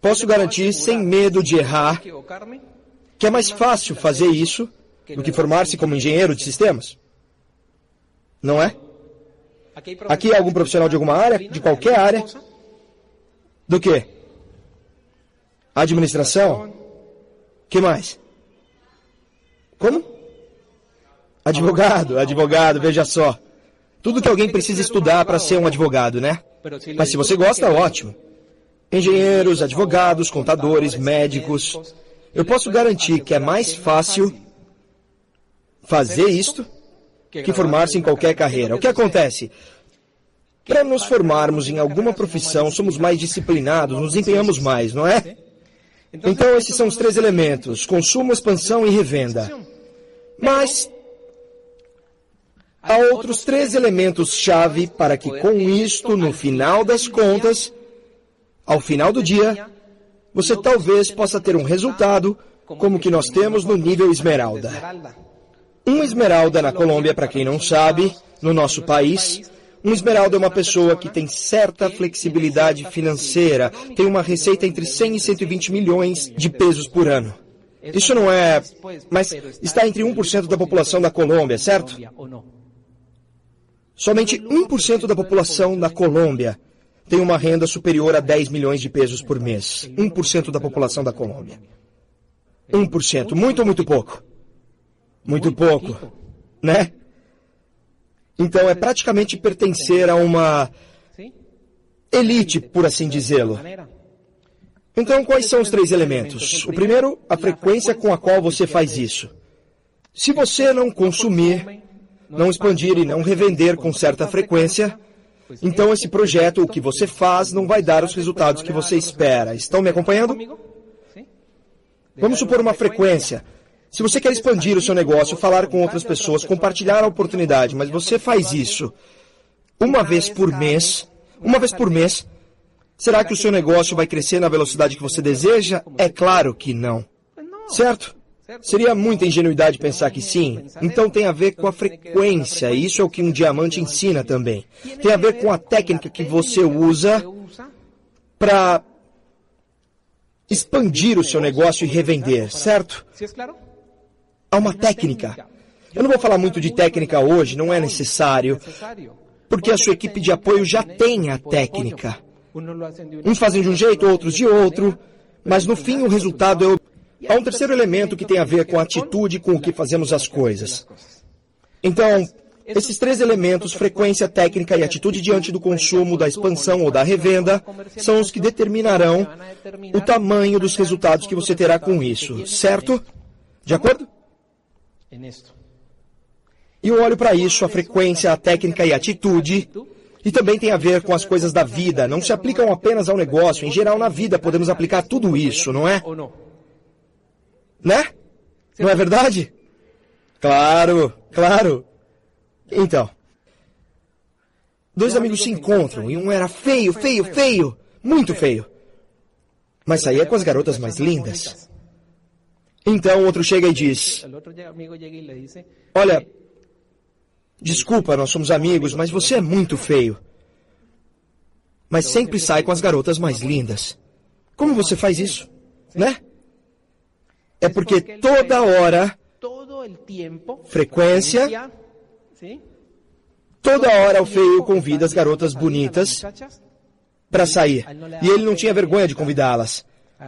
Posso garantir, sem medo de errar, que é mais fácil fazer isso do que formar-se como engenheiro de sistemas. Não é? Aqui há algum profissional de alguma área, de qualquer área? Do quê? Administração? Que mais? Como? Advogado, veja só. Tudo que alguém precisa estudar para ser um advogado, né? Mas se você gosta, ótimo. Engenheiros, advogados, contadores, médicos. Eu posso garantir que é mais fácil fazer isto que formar-se em qualquer carreira. O que acontece? Para nos formarmos em alguma profissão, somos mais disciplinados, nos empenhamos mais, não é? Então, esses são os 3 elementos: consumo, expansão e revenda. Mas há outros 3 elementos-chave para que, com isto, no final das contas, ao final do dia, você talvez possa ter um resultado como o que nós temos no nível esmeralda. Um esmeralda na Colômbia, para quem não sabe, no nosso país, um esmeralda é uma pessoa que tem certa flexibilidade financeira, tem uma receita entre 100 e 120 milhões de pesos por ano. Isso não é... mas está entre 1% da população da Colômbia, certo? Somente 1% da população da Colômbia tem uma renda superior a 10 milhões de pesos por mês. 1% da população da Colômbia. 1%. Muito ou muito pouco? Muito pouco, né? Então é praticamente pertencer a uma elite, por assim dizê-lo. Então, quais são os 3 elementos? O primeiro, a frequência com a qual você faz isso. Se você não consumir, não expandir e não revender com certa frequência, então esse projeto, o que você faz, não vai dar os resultados que você espera. Estão me acompanhando? Vamos supor uma frequência. Se você quer expandir o seu negócio, falar com outras pessoas, compartilhar a oportunidade, mas você faz isso uma vez por mês, será que o seu negócio vai crescer na velocidade que você deseja? É claro que não. Certo? Seria muita ingenuidade pensar que sim. Então tem a ver com a frequência, e isso é o que um diamante ensina também. Tem a ver com a técnica que você usa para expandir o seu negócio e revender, certo? Há uma técnica. Eu não vou falar muito de técnica hoje, não é necessário, porque a sua equipe de apoio já tem a técnica. Uns fazem de um jeito, outros de outro, mas no fim o resultado é... Há um terceiro elemento que tem a ver com a atitude com o que fazemos as coisas. Então, esses 3 elementos, frequência, técnica e atitude diante do consumo, da expansão ou da revenda, são os que determinarão o tamanho dos resultados que você terá com isso, certo? De acordo? E eu olho para isso, a frequência, a técnica e a atitude, e também tem a ver com as coisas da vida. Não se aplicam apenas ao negócio, em geral na vida podemos aplicar tudo isso, não é? Né? Não é verdade? Claro, claro. Então, 2 amigos se encontram e um era feio, muito feio. Mas saía com as garotas mais lindas. Então o outro chega e diz: olha, desculpa, nós somos amigos, mas você é muito feio. Mas sempre sai com as garotas mais lindas. Como você faz isso? Né? É porque toda hora, frequência, toda hora o feio convida as garotas bonitas para sair. E ele não tinha vergonha de convidá-las.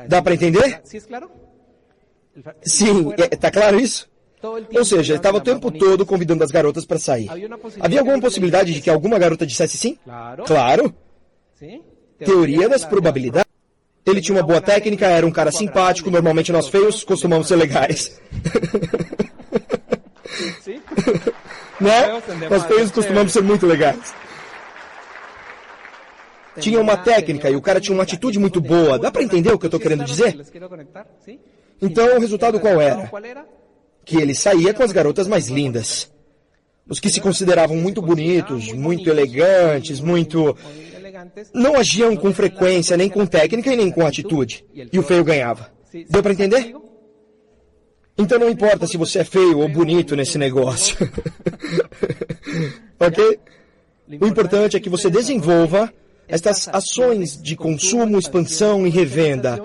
Dá para entender? Sim, está claro isso? Ou seja, ele estava o tempo todo convidando as garotas para sair. Havia alguma possibilidade de que alguma garota dissesse sim? Claro. Teoria das probabilidades. Ele tinha uma boa técnica, era um cara simpático, normalmente nós feios costumamos ser legais. Né? Nós feios costumamos ser muito legais. Tinha uma técnica e o cara tinha uma atitude muito boa. Dá para entender o que eu estou querendo dizer? Então, o resultado qual era? Que ele saía com as garotas mais lindas. Os que se consideravam muito bonitos, muito elegantes, não agiam com frequência, nem com técnica e nem com atitude. E o feio ganhava. Deu para entender? Então não importa se você é feio ou bonito nesse negócio. Ok? O importante é que você desenvolva Estas ações de consumo, expansão e revenda,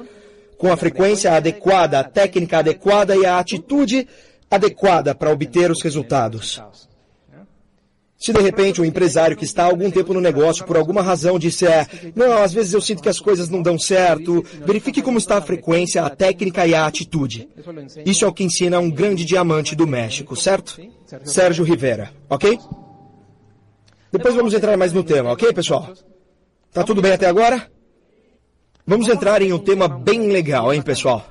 com a frequência adequada, a técnica adequada e a atitude adequada para obter os resultados. Se de repente um empresário que está há algum tempo no negócio, por alguma razão, disser, não, às vezes eu sinto que as coisas não dão certo, verifique como está a frequência, a técnica e a atitude. Isso é o que ensina um grande diamante do México, certo? Sérgio Rivera, ok? Depois vamos entrar mais no tema, ok, pessoal? Tá tudo bem até agora? Vamos entrar em um tema bem legal, hein, pessoal?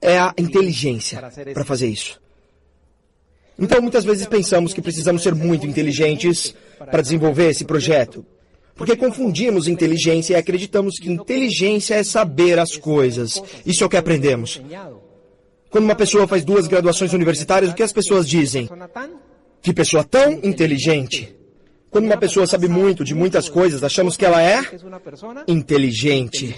É a inteligência para fazer isso. Então, muitas vezes pensamos que precisamos ser muito inteligentes para desenvolver esse projeto. Porque confundimos inteligência e acreditamos que inteligência é saber as coisas. Isso é o que aprendemos. Quando uma pessoa faz 2 graduações universitárias, o que as pessoas dizem? Que pessoa tão inteligente. Quando uma pessoa sabe muito de muitas coisas, achamos que ela é inteligente.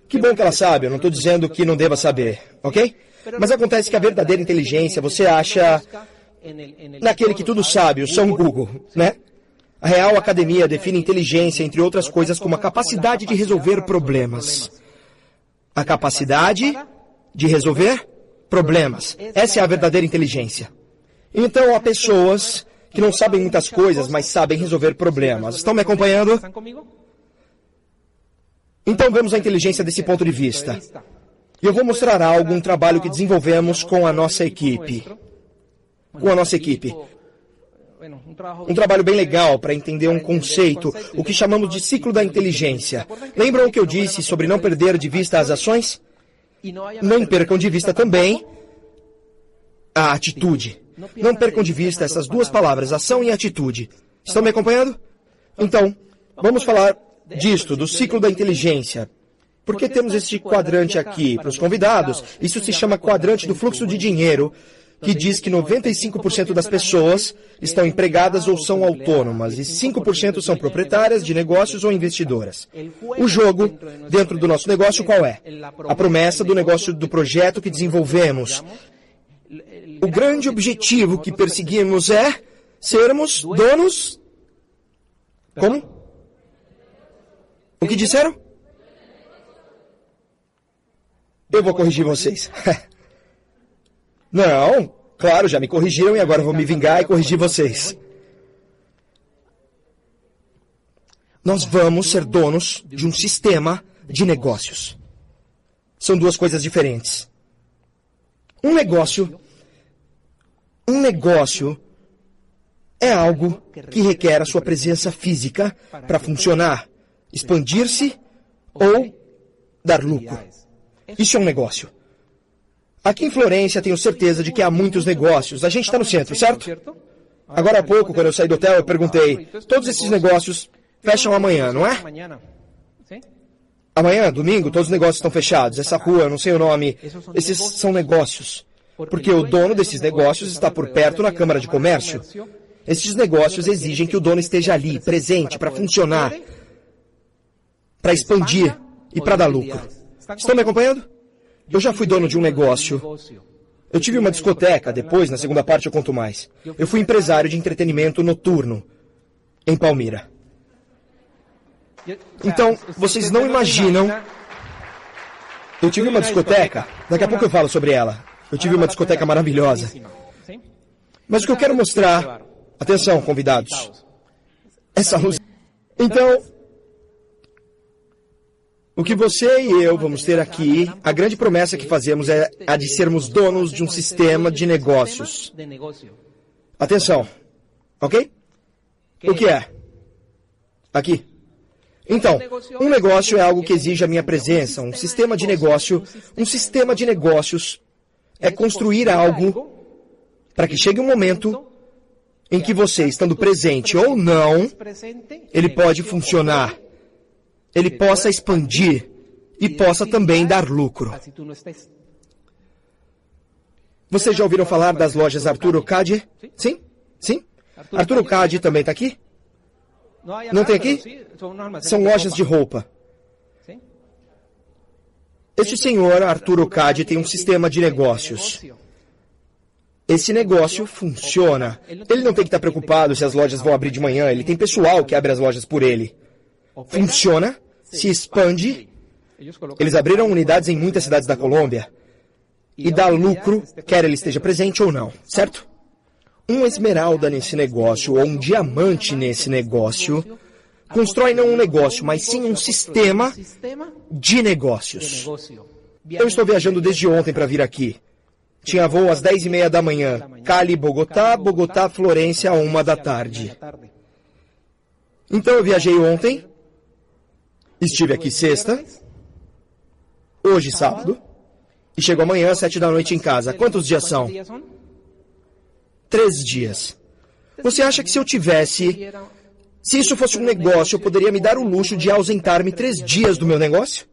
Que bom que ela sabe, eu não estou dizendo que não deva saber, ok? Mas acontece que a verdadeira inteligência você acha naquele que tudo sabe, o São Google, né? A Real Academia define inteligência, entre outras coisas, como a capacidade de resolver problemas. A capacidade de resolver problemas. Essa é a verdadeira inteligência. Então, há pessoas que não sabem muitas coisas, mas sabem resolver problemas. Estão me acompanhando? Então, vemos a inteligência desse ponto de vista. E eu vou mostrar algo, um trabalho que desenvolvemos com a nossa equipe. Um trabalho bem legal para entender um conceito, o que chamamos de ciclo da inteligência. Lembram o que eu disse sobre não perder de vista as ações? Não percam de vista também a atitude. Não percam de vista essas 2 palavras, ação e atitude. Estão me acompanhando? Então, vamos falar disto, do ciclo da inteligência. Porque temos este quadrante aqui para os convidados. Isso se chama quadrante do fluxo de dinheiro, que diz que 95% das pessoas estão empregadas ou são autônomas e 5% são proprietárias de negócios ou investidoras. O jogo dentro do nosso negócio qual é? A promessa do negócio do projeto que desenvolvemos. O grande objetivo que perseguimos é sermos donos... Como? O que disseram? Eu vou corrigir vocês. Não, claro, já me corrigiram e agora eu vou me vingar e corrigir vocês. Nós vamos ser donos de um sistema de negócios. São 2 coisas diferentes. Um negócio é algo que requer a sua presença física para funcionar, expandir-se ou dar lucro. Isso é um negócio. Aqui em Florência, tenho certeza de que há muitos negócios. A gente está no centro, certo? Agora há pouco, quando eu saí do hotel, eu perguntei, todos esses negócios fecham amanhã, não é? Amanhã, domingo, todos os negócios estão fechados. Essa rua, eu não sei o nome, esses são negócios. Porque o dono desses negócios está por perto na Câmara de Comércio. Esses negócios exigem que o dono esteja ali, presente, para funcionar, para expandir e para dar lucro. Estão me acompanhando? Eu já fui dono de um negócio. Eu tive uma discoteca, depois, na segunda parte, eu conto mais. Eu fui empresário de entretenimento noturno, em Palmira. Então, vocês não imaginam... Eu tive uma discoteca, daqui a pouco eu falo sobre ela. Eu tive uma discoteca maravilhosa. Mas o que eu quero mostrar... Atenção, convidados. Essa luz... Então... O que você e eu vamos ter aqui, a grande promessa que fazemos é a de sermos donos de um sistema de negócios. Atenção, ok? O que é? Aqui. Então, um negócio é algo que exige a minha presença, um sistema de negócio. Um sistema de negócios é construir algo para que chegue um momento em que você, estando presente ou não, ele pode funcionar. Ele possa expandir e possa também dar lucro. Vocês já ouviram falar das lojas Arturo Cadi? Sim? Sim? Arturo Cadi também está aqui? Não tem aqui? São lojas de roupa. Este senhor, Arturo Cadi, tem um sistema de negócios. Esse negócio funciona. Ele não tem que estar preocupado se as lojas vão abrir de manhã. Ele tem pessoal que abre as lojas por ele. Funciona, se expande. Eles abriram unidades em muitas cidades da Colômbia. E dá lucro, quer ele esteja presente ou não, certo? Um esmeralda nesse negócio, ou um diamante nesse negócio, constrói não um negócio, mas sim um sistema de negócios. Eu estou viajando desde ontem para vir aqui. Tinha voo às 10h30 da manhã. Cali, Bogotá, Bogotá, Florência, 1 da tarde. Então eu viajei ontem. Estive aqui sexta. Hoje, sábado. E chego amanhã às 7 da noite em casa. Quantos dias são? 3 dias. Você acha que se eu tivesse... Se isso fosse um negócio, eu poderia me dar o luxo de ausentar-me 3 dias do meu negócio?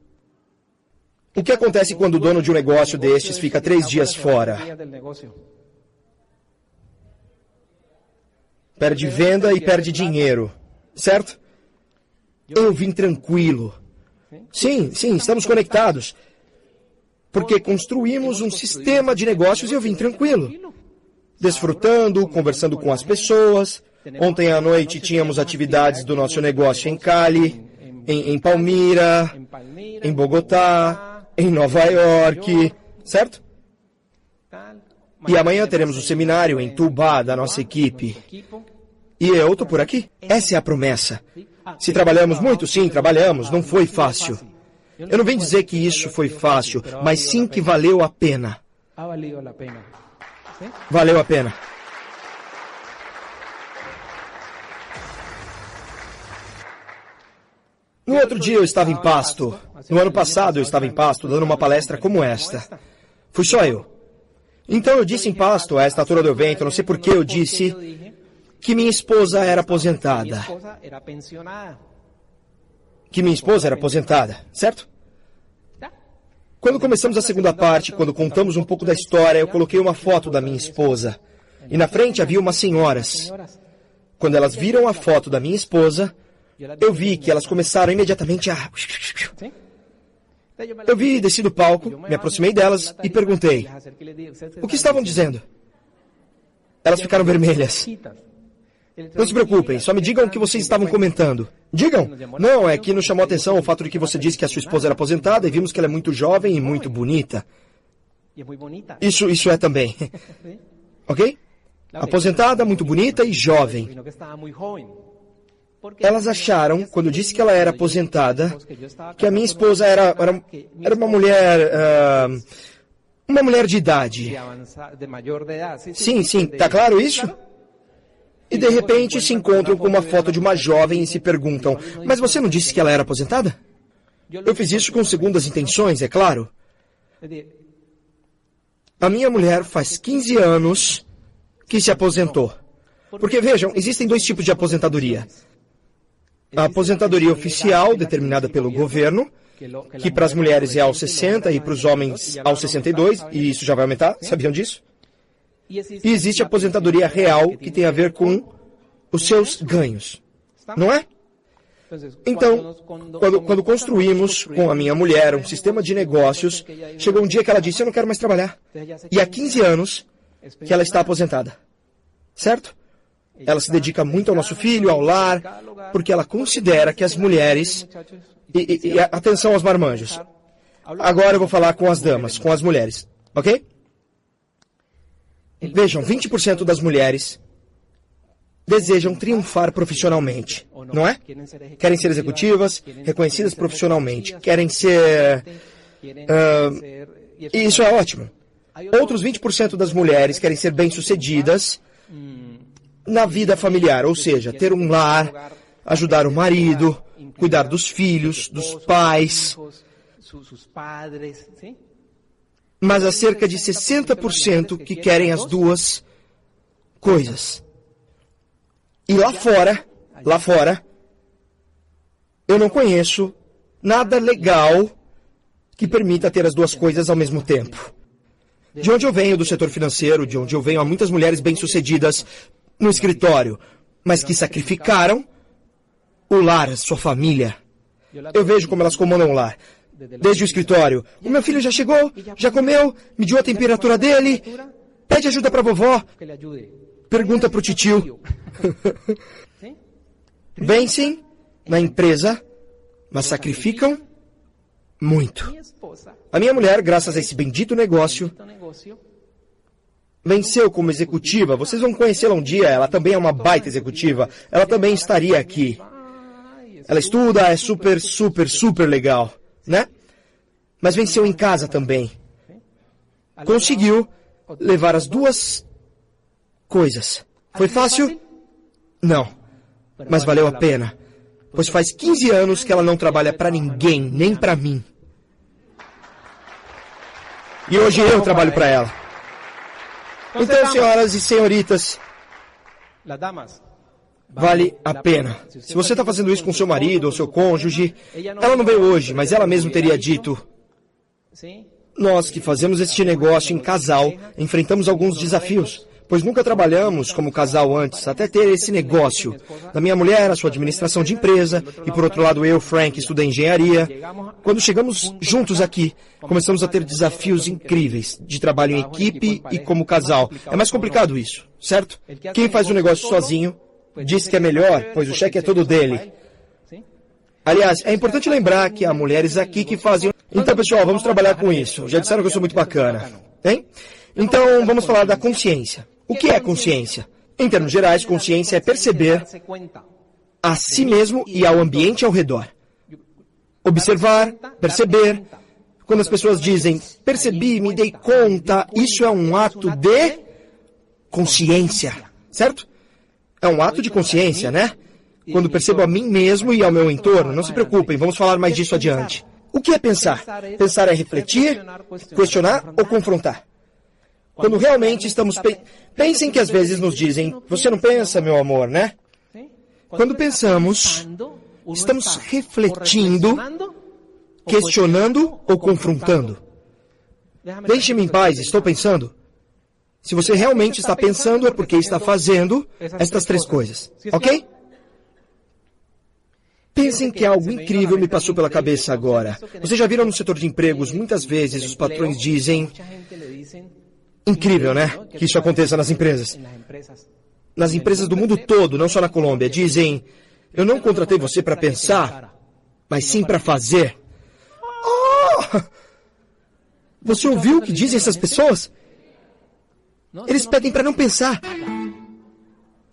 O que acontece quando o dono de um negócio destes fica 3 dias fora? Perde venda e perde dinheiro, certo? Eu vim tranquilo. Sim, estamos conectados. Porque construímos um sistema de negócios e eu vim tranquilo. Desfrutando, conversando com as pessoas. Ontem à noite tínhamos atividades do nosso negócio em Cali, em Palmira, em Bogotá, em Nova York, certo? E amanhã teremos um seminário em Tubá da nossa equipe. E eu estou por aqui. Essa é a promessa. Se trabalhamos muito, sim, trabalhamos. Não foi fácil. Eu não venho dizer que isso foi fácil, mas sim que valeu a pena. Valeu a pena. No outro dia eu estava em Pasto. No ano passado eu estava em Pasto dando uma palestra como esta. Fui só eu. Então eu disse em Pasto, a esta altura do evento, não sei por que eu disse que minha esposa era aposentada. Que minha esposa era aposentada, certo? Quando começamos a segunda parte, quando contamos um pouco da história, eu coloquei uma foto da minha esposa. E na frente havia umas senhoras. Quando elas viram a foto da minha esposa, eu vi que elas começaram imediatamente a... Eu vi, desci do palco, me aproximei delas e perguntei: o que estavam dizendo? Elas ficaram vermelhas. Não se preocupem, só me digam o que vocês estavam comentando. Digam! Não, é que nos chamou a atenção o fato de que você disse que a sua esposa era aposentada e vimos que ela é muito jovem e muito bonita. Isso é também. Ok? Aposentada, muito bonita e jovem. Elas acharam, quando eu disse que ela era aposentada, que a minha esposa era uma mulher... uma mulher de idade. Sim, tá claro isso? E de repente se encontram com uma foto de uma jovem e se perguntam: mas você não disse que ela era aposentada? Eu fiz isso com segundas intenções, é claro. A minha mulher faz 15 anos que se aposentou. Porque, vejam, existem 2 tipos de aposentadoria. A aposentadoria oficial, determinada pelo governo, que para as mulheres é aos 60 e para os homens aos 62, e isso já vai aumentar, sabiam disso? E existe a aposentadoria real, que tem a ver com os seus ganhos, não é? Então, quando construímos com a minha mulher um sistema de negócios, chegou um dia que ela disse: eu não quero mais trabalhar. E há 15 anos que ela está aposentada, certo? Ela se dedica muito ao nosso filho, ao lar, porque ela considera que as mulheres... E atenção aos marmanjos. Agora eu vou falar com as damas, com as mulheres, ok? Vejam, 20% das mulheres desejam triunfar profissionalmente, não é? Querem ser executivas, reconhecidas profissionalmente, querem ser... e isso é ótimo. Outros 20% das mulheres querem ser bem-sucedidas na vida familiar, ou seja, ter um lar, ajudar o marido, cuidar dos filhos, dos pais. Mas há cerca de 60% que querem as duas coisas. E lá fora, eu não conheço nada legal que permita ter as duas coisas ao mesmo tempo. De onde eu venho, do setor financeiro, de onde eu venho, há muitas mulheres bem-sucedidas no escritório, mas que sacrificaram o lar, sua família. Eu vejo como elas comandam o lar. Desde o escritório. O meu filho já chegou, já comeu, mediu a temperatura dele. Pede ajuda para a vovó. Pergunta para o titio. Vencem na empresa, mas sacrificam muito. A minha mulher, graças a esse bendito negócio, venceu como executiva. Vocês vão conhecê-la um dia. Ela também é uma baita executiva. Ela também estaria aqui. Ela estuda, é super, super, super legal, né? Mas venceu em casa também. Conseguiu levar as duas coisas. Foi fácil? Não. Mas valeu a pena. Pois faz 15 anos que ela não trabalha para ninguém, nem para mim. E hoje eu trabalho para ela. Então, senhoras e senhoritas, vale a pena. Se você está fazendo isso com seu marido ou seu cônjuge, ela não veio hoje, mas ela mesma teria dito: nós que fazemos este negócio em casal, enfrentamos alguns desafios, pois nunca trabalhamos como casal antes, até ter esse negócio. Da minha mulher, a sua administração de empresa, e por outro lado eu, Frank, estudei engenharia. Quando chegamos juntos aqui, começamos a ter desafios incríveis, de trabalho em equipe e como casal. É mais complicado isso, certo? Quem faz o negócio sozinho diz que é melhor, pois o cheque é todo dele. Aliás, é importante lembrar que há mulheres aqui que fazem... Então, pessoal, vamos trabalhar com isso. Já disseram que eu sou muito bacana, hein? Então, vamos falar da consciência. O que é consciência? Em termos gerais, consciência é perceber a si mesmo e ao ambiente ao redor. Observar, perceber. Quando as pessoas dizem, percebi, me dei conta, isso é um ato de consciência, certo? É um ato de consciência, né? Quando percebo a mim mesmo e ao meu entorno. Não se preocupem, vamos falar mais disso adiante. O que é pensar? Pensar é refletir, questionar ou confrontar. Quando realmente estamos... Pensem que às vezes nos dizem, você não pensa, meu amor, né? Quando pensamos, estamos refletindo, questionando ou confrontando. Deixe-me em paz, estou pensando. Se você realmente está pensando, é porque está fazendo estas três coisas, ok? Pensem que algo incrível me passou pela cabeça agora. Vocês já viram no setor de empregos, muitas vezes os patrões dizem... Incrível, né? Que isso aconteça nas empresas. Nas empresas do mundo todo, não só na Colômbia. Dizem, eu não contratei você para pensar, mas sim para fazer. Oh! Você ouviu o que dizem essas pessoas? Eles pedem para não pensar.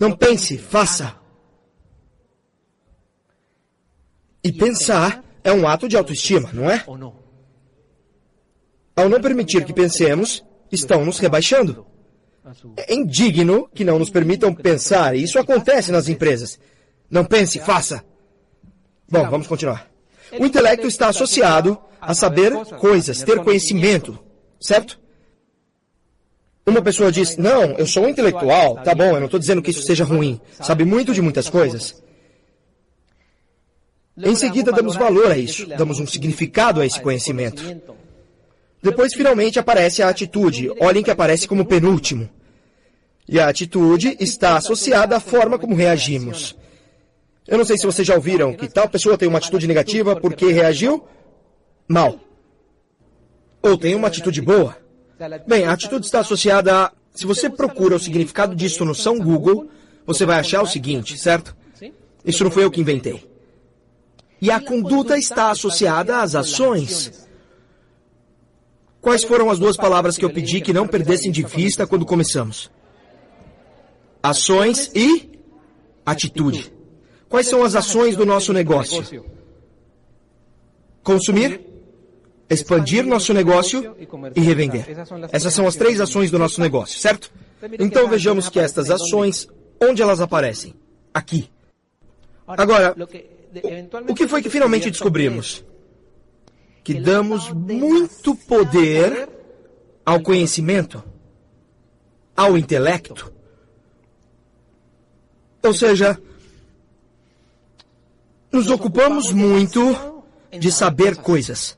Não pense, faça. E pensar é um ato de autoestima, não é? Ao não permitir que pensemos, estão nos rebaixando. É indigno que não nos permitam pensar, e isso acontece nas empresas. Não pense, faça. Bom, vamos continuar. O intelecto está associado a saber coisas, ter conhecimento, certo? Uma pessoa diz, não, eu sou um intelectual. Tá bom, eu não estou dizendo que isso seja ruim. Sabe muito de muitas coisas. Em seguida, damos valor a isso, damos um significado a esse conhecimento. Depois, finalmente, aparece a atitude. Olhem que aparece como penúltimo. E a atitude está associada à forma como reagimos. Eu não sei se vocês já ouviram que tal pessoa tem uma atitude negativa porque reagiu mal. Ou tem uma atitude boa. Bem, a atitude está associada a... Se você procura o significado disso no São Google, você vai achar o seguinte, certo? Isso não foi eu que inventei. E a conduta está associada às ações. Quais foram as duas palavras que eu pedi que não perdessem de vista quando começamos? Ações e atitude. Quais são as ações do nosso negócio? Consumir, expandir nosso negócio e revender. Essas são as três ações do nosso negócio, certo? Então vejamos que estas ações, onde elas aparecem? Aqui. Agora, o que foi que finalmente descobrimos? Que damos muito poder ao conhecimento, ao intelecto. Ou seja, nos ocupamos muito de saber coisas.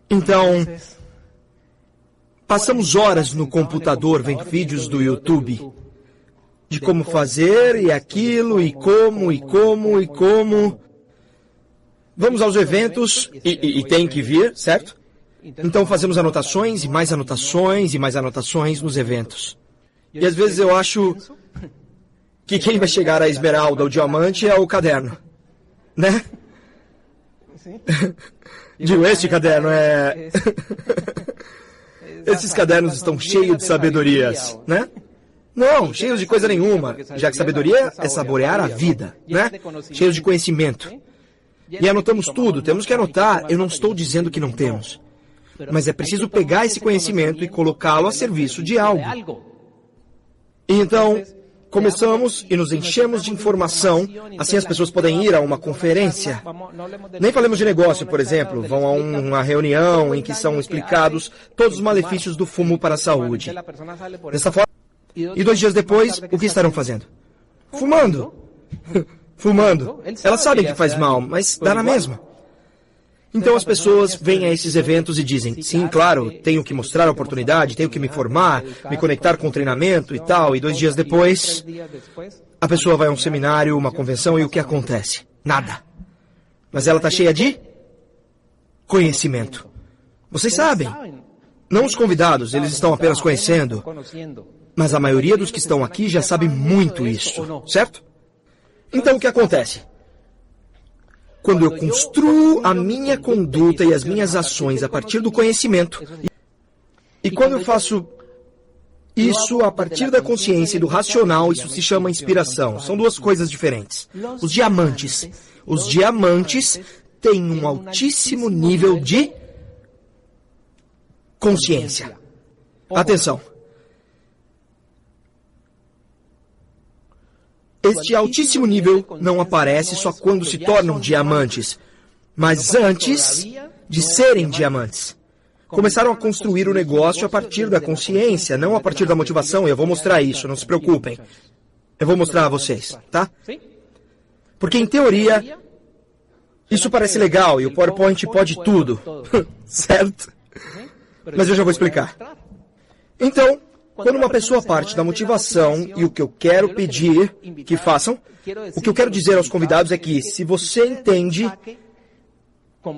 Então, passamos horas no computador vendo vídeos do YouTube de como fazer e aquilo, e como. Vamos aos eventos, e tem que vir, certo? Então fazemos anotações e mais anotações e mais anotações nos eventos. E às vezes eu acho que quem vai chegar à esmeralda ou diamante é o caderno, né? Digo, este caderno é... Esses cadernos estão cheios de sabedorias, né? Não, cheios de coisa nenhuma, já que sabedoria é saborear a vida, né? Cheios de conhecimento. E anotamos tudo, temos que anotar, eu não estou dizendo que não temos. Mas é preciso pegar esse conhecimento e colocá-lo a serviço de algo. E então, começamos e nos enchemos de informação, assim as pessoas podem ir a uma conferência. Nem falemos de negócio, por exemplo, vão a uma reunião em que são explicados todos os malefícios do fumo para a saúde. Dessa forma, e 2 dias depois, o que estarão fazendo? Fumando. Fumando. Elas sabem que faz mal, mas dá na mesma. Então as pessoas vêm a esses eventos e dizem, sim, claro, tenho que mostrar a oportunidade, tenho que me formar, me conectar com o treinamento e tal, e 2 dias depois, a pessoa vai a um seminário, uma convenção, e o que acontece? Nada. Mas ela está cheia de conhecimento. Vocês sabem. Não os convidados, eles estão apenas conhecendo. Mas a maioria dos que estão aqui já sabe muito isso, certo? Então o que acontece? Quando eu construo a minha conduta e as minhas ações a partir do conhecimento, e quando eu faço isso a partir da consciência e do racional, isso se chama inspiração. São 2 coisas diferentes. Os diamantes têm um altíssimo nível de consciência. Atenção. Este altíssimo nível não aparece só quando se tornam diamantes, mas antes de serem diamantes. Começaram a construir o negócio a partir da consciência, não a partir da motivação, e eu vou mostrar isso, não se preocupem. Eu vou mostrar a vocês, tá? Porque, em teoria, isso parece legal e o PowerPoint pode tudo, certo? Mas eu já vou explicar. Então, quando uma pessoa parte da motivação e o que eu quero pedir que façam, o que eu quero dizer aos convidados é que, se você entende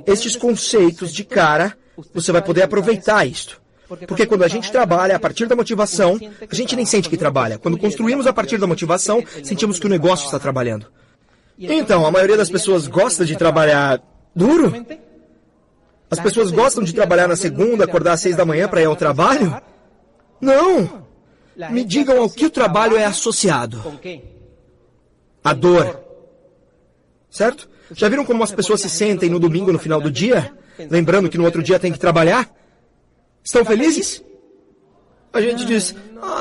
estes conceitos de cara, você vai poder aproveitar isto. Porque quando a gente trabalha a partir da motivação, a gente nem sente que trabalha. Quando construímos a partir da motivação, sentimos que o negócio está trabalhando. Então, a maioria das pessoas gosta de trabalhar duro? As pessoas gostam de trabalhar na segunda, acordar às 6 da manhã para ir ao trabalho? Não! Me digam ao que o trabalho é associado. A dor. Certo? Já viram como as pessoas se sentem no domingo no final do dia? Lembrando que no outro dia tem que trabalhar? Estão felizes? A gente diz,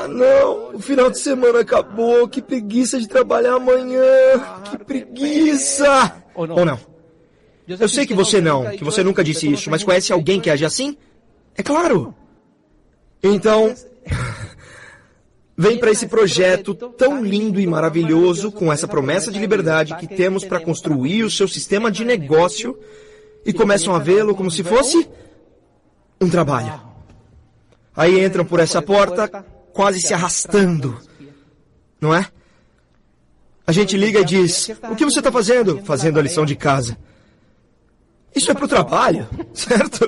não, o final de semana acabou, que preguiça de trabalhar amanhã, que preguiça! Ou não? Eu sei que você não, que você nunca disse isso, mas conhece alguém que age assim? É claro! Então, vem para esse projeto tão lindo e maravilhoso, com essa promessa de liberdade que temos para construir o seu sistema de negócio, e começam a vê-lo como se fosse um trabalho. Aí entram por essa porta, quase se arrastando, não é? A gente liga e diz, o que você está fazendo? Fazendo a lição de casa. Isso é para o trabalho, certo?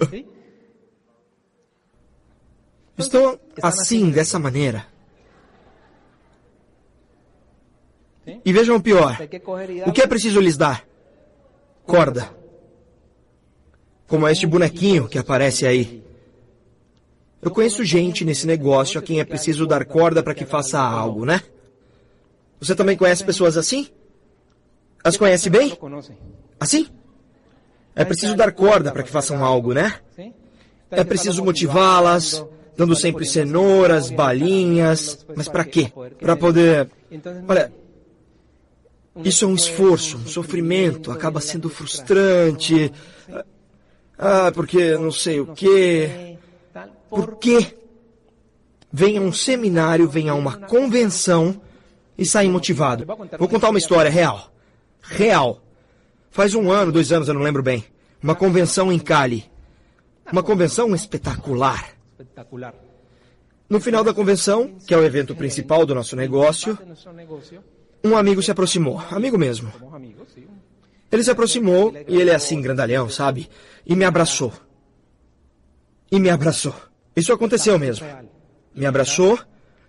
Estão assim, dessa maneira. E vejam o pior. O que é preciso lhes dar? Corda. Como este bonequinho que aparece aí. Eu conheço gente nesse negócio a quem é preciso dar corda para que faça algo, né? Você também conhece pessoas assim? As conhece bem? Assim? É preciso dar corda para que façam algo, né? É preciso motivá-las, dando sempre cenouras, balinhas. Mas para quê? Para poder... Olha, isso é um esforço, um sofrimento, acaba sendo frustrante. Porque não sei o quê. Por quê? Vem a um seminário, vem a uma convenção e sai motivado. Vou contar uma história real. Real. Faz 1 ano, 2 anos, eu não lembro bem. Uma convenção em Cali. Uma convenção espetacular. No final da convenção, que é o evento principal do nosso negócio, um amigo se aproximou. Amigo mesmo. Ele se aproximou e ele é assim, grandalhão, sabe? E me abraçou. e me abraçou. Isso aconteceu mesmo. Me abraçou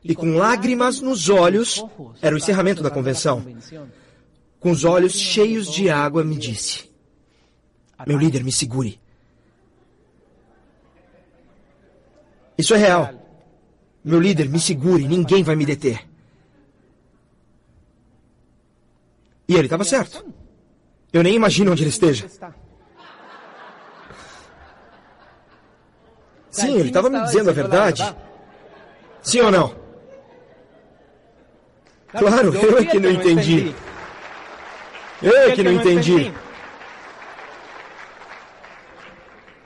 e com lágrimas nos olhos, era o encerramento da convenção, com os olhos cheios de água, me disse: meu líder, me segure. Isso é real. Meu líder, me segure, ninguém vai me deter. E ele estava certo. Eu nem imagino onde ele esteja. Sim, ele estava me dizendo a verdade. Sim ou não? Claro, eu é que não entendi. Eu é que não entendi.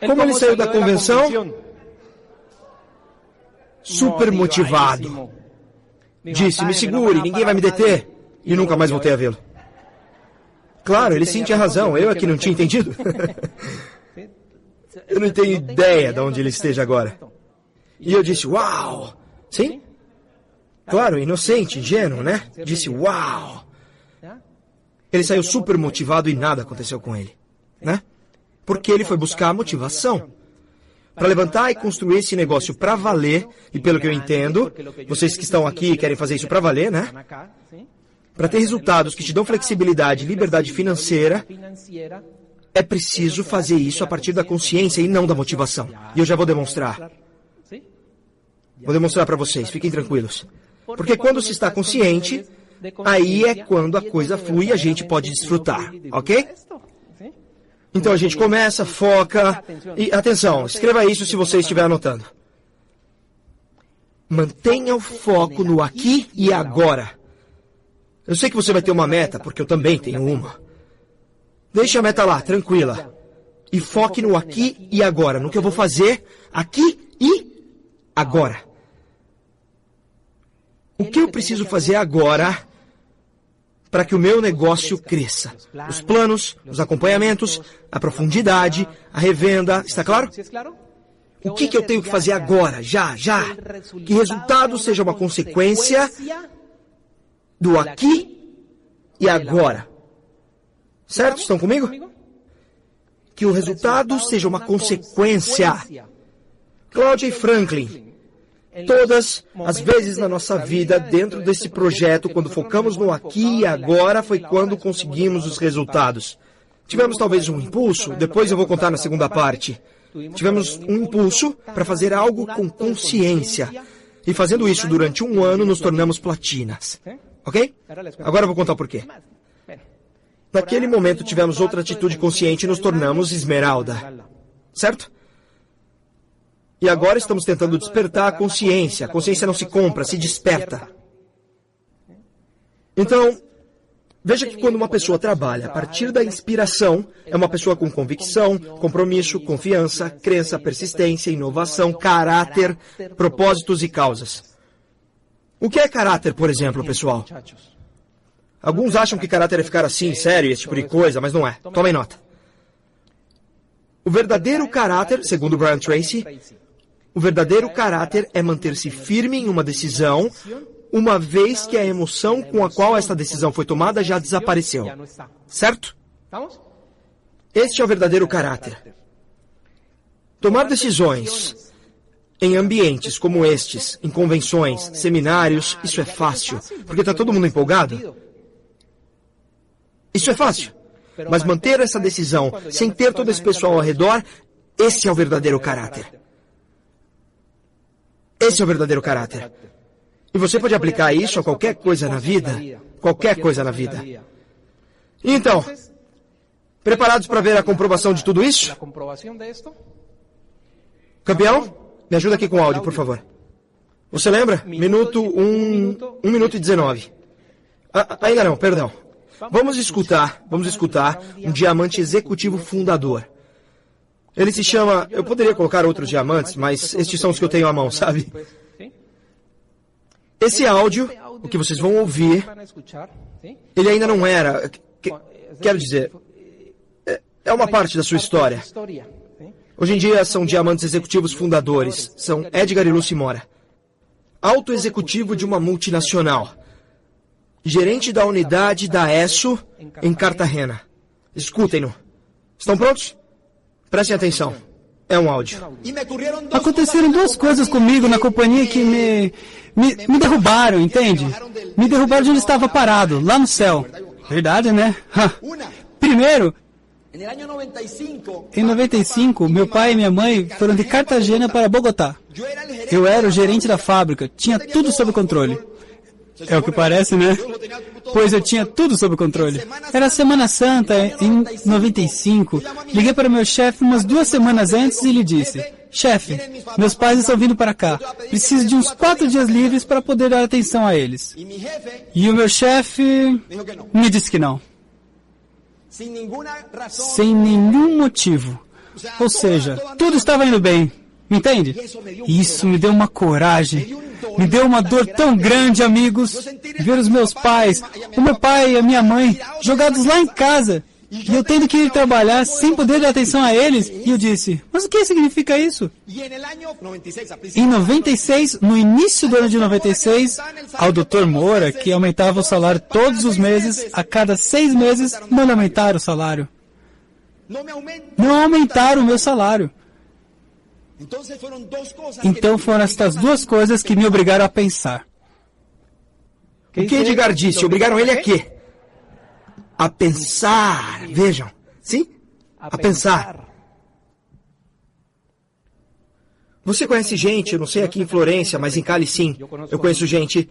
Como ele saiu da convenção? Super motivado. Disse, me segure, ninguém vai me deter. E nunca mais voltei a vê-lo. Claro, ele sim tinha razão, eu é que não tinha entendido. Eu não tenho ideia de onde ele esteja agora. E eu disse, uau! Sim? Claro, inocente, ingênuo, né? Disse, uau! Ele saiu super motivado e nada aconteceu com ele, né? Porque ele foi buscar motivação para levantar e construir esse negócio para valer. E pelo que eu entendo, vocês que estão aqui querem fazer isso para valer, né? Para ter resultados que te dão flexibilidade e liberdade financeira, é preciso fazer isso a partir da consciência e não da motivação. E eu já vou demonstrar. Vou demonstrar para vocês, fiquem tranquilos. Porque quando se está consciente, aí é quando a coisa flui e a gente pode desfrutar, ok? Então a gente começa, foca e, atenção, escreva isso se você estiver anotando. Mantenha o foco no aqui e agora. Eu sei que você vai ter uma meta, porque eu também tenho uma. Deixe a meta lá, tranquila. E foque no aqui e agora, no que eu vou fazer aqui e agora. O que eu preciso fazer agora para que o meu negócio cresça? Os planos, os acompanhamentos, a profundidade, a revenda, está claro? O que eu tenho que fazer agora, já? Que resultado seja uma consequência do aqui e agora. Certo? Estão comigo? Que o resultado seja uma consequência. Cláudia e Franklin. Todas as vezes na nossa vida, dentro desse projeto, quando focamos no aqui e agora, foi quando conseguimos os resultados. Tivemos talvez um impulso, depois eu vou contar na segunda parte. Tivemos um impulso para fazer algo com consciência. E fazendo isso durante um ano, nos tornamos platinas. Ok? Agora eu vou contar o porquê. Naquele momento tivemos outra atitude consciente e nos tornamos esmeralda. Certo? E agora estamos tentando despertar a consciência. A consciência não se compra, se desperta. Então, veja que quando uma pessoa trabalha a partir da inspiração, é uma pessoa com convicção, compromisso, confiança, crença, persistência, inovação, caráter, propósitos e causas. O que é caráter, por exemplo, pessoal? Alguns acham que caráter é ficar assim, sério, esse tipo de coisa, mas não é. Tomem nota. O verdadeiro caráter, segundo Brian Tracy, o verdadeiro caráter é manter-se firme em uma decisão, uma vez que a emoção com a qual esta decisão foi tomada já desapareceu. Certo? Este é o verdadeiro caráter. Tomar decisões em ambientes como estes, em convenções, seminários, isso é fácil, porque está todo mundo empolgado. Isso é fácil. Mas manter essa decisão sem ter todo esse pessoal ao redor, esse é o verdadeiro caráter. Esse é o verdadeiro caráter. E você pode aplicar isso a qualquer coisa na vida. Qualquer coisa na vida. Então, preparados para ver a comprovação de tudo isso? Campeão, me ajuda aqui com o áudio, por favor. Você lembra? 1 minuto e 19. Ainda não, perdão. Vamos escutar um diamante executivo fundador. Ele se chama... Eu poderia colocar outros diamantes, mas estes são os que eu tenho à mão, sabe? Esse áudio, o que vocês vão ouvir, ele ainda não era... Quero dizer, é uma parte da sua história. Hoje em dia são diamantes executivos fundadores. São Edgar e Lucy Mora. Alto executivo de uma multinacional. Gerente da unidade da ESSO em Cartagena. Escutem-no. Estão prontos? Prestem atenção. É um áudio. Aconteceram duas coisas comigo na companhia que me derrubaram, entende? Me derrubaram de onde estava parado, lá no céu. Verdade, né? Primeiro, em 95, meu pai e minha mãe foram de Cartagena para Bogotá. Eu era o gerente da fábrica, tinha tudo sob controle. É o que parece, né? Pois eu tinha tudo sob controle. Era Semana Santa, em 95. Liguei para o meu chefe umas 2 semanas antes e lhe disse: chefe, meus pais estão vindo para cá. Preciso de uns 4 dias livres para poder dar atenção a eles. E o meu chefe me disse que não. Sem nenhum motivo. Ou seja, tudo estava indo bem. Entende? Isso me deu uma coragem. Me deu uma dor tão grande, amigos. Ver os meus pais, o meu pai e a minha mãe, jogados lá em casa. E eu tendo que ir trabalhar sem poder dar atenção a eles. E eu disse, mas o que significa isso? Em 96, no início do ano de 96, ao Dr. Moura, que aumentava o salário todos os meses, a cada 6 meses, não aumentaram o salário. Não aumentaram o meu salário. Então foram estas duas coisas que me obrigaram a pensar. O que Edgar disse? Obrigaram ele a quê? A pensar. Vejam. Sim? A pensar. Você conhece gente, eu não sei aqui em Florência, mas em Cali sim. Eu conheço gente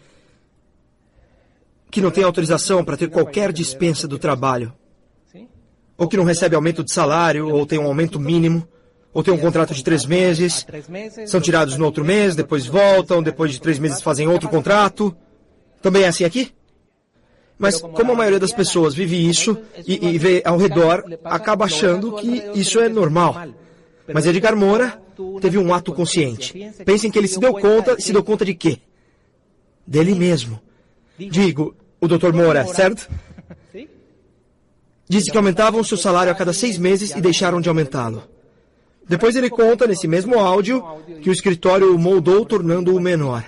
que não tem autorização para ter qualquer dispensa do trabalho. Ou que não recebe aumento de salário, ou tem um aumento mínimo. Ou tem um contrato de 3 meses, são tirados no outro mês, depois voltam, depois de 3 meses fazem outro contrato. Também é assim aqui? Mas como a maioria das pessoas vive isso e vê ao redor, acaba achando que isso é normal. Mas Edgar Moura teve um ato consciente. Pensem que ele se deu conta de quê? Dele mesmo. Digo, o Dr. Moura, certo? Disse que aumentavam o seu salário a cada 6 meses e deixaram de aumentá-lo. Depois ele conta, nesse mesmo áudio, que o escritório o moldou, tornando-o menor.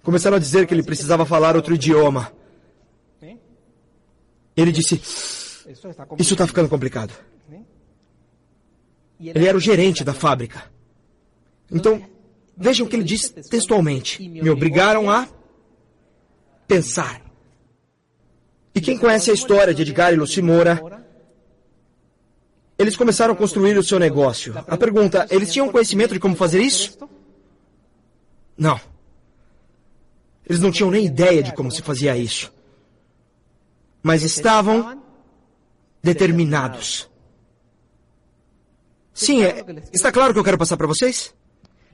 Começaram a dizer que ele precisava falar outro idioma. Ele disse, isso está ficando complicado. Ele era o gerente da fábrica. Então, vejam o que ele diz textualmente. Me obrigaram a pensar. E quem conhece a história de Edgar e Lucy Moura, eles começaram a construir o seu negócio. A pergunta, eles tinham conhecimento de como fazer isso? Não. Eles não tinham nem ideia de como se fazia isso. Mas estavam determinados. Sim, está claro o que eu quero passar para vocês?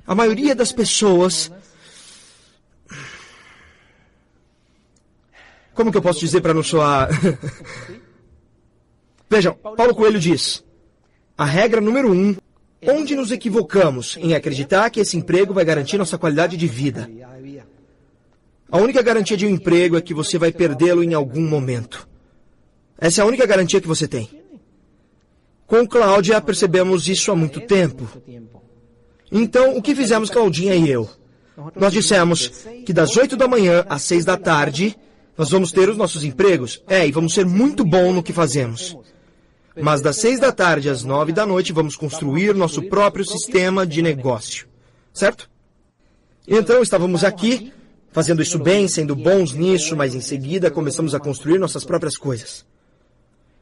A maioria das pessoas... Como que eu posso dizer para não soar... Vejam, Paulo Coelho diz... A regra número 1, onde nos equivocamos em acreditar que esse emprego vai garantir nossa qualidade de vida. A única garantia de um emprego é que você vai perdê-lo em algum momento. Essa é a única garantia que você tem. Com Cláudia, percebemos isso há muito tempo. Então, o que fizemos Claudinha e eu? Nós dissemos que das 8 da manhã às 6 da tarde, nós vamos ter os nossos empregos. E vamos ser muito bons no que fazemos. Mas das 6 da tarde às 9 da noite vamos construir nosso próprio sistema de negócio. Certo? Então estávamos aqui, fazendo isso bem, sendo bons nisso, mas em seguida começamos a construir nossas próprias coisas.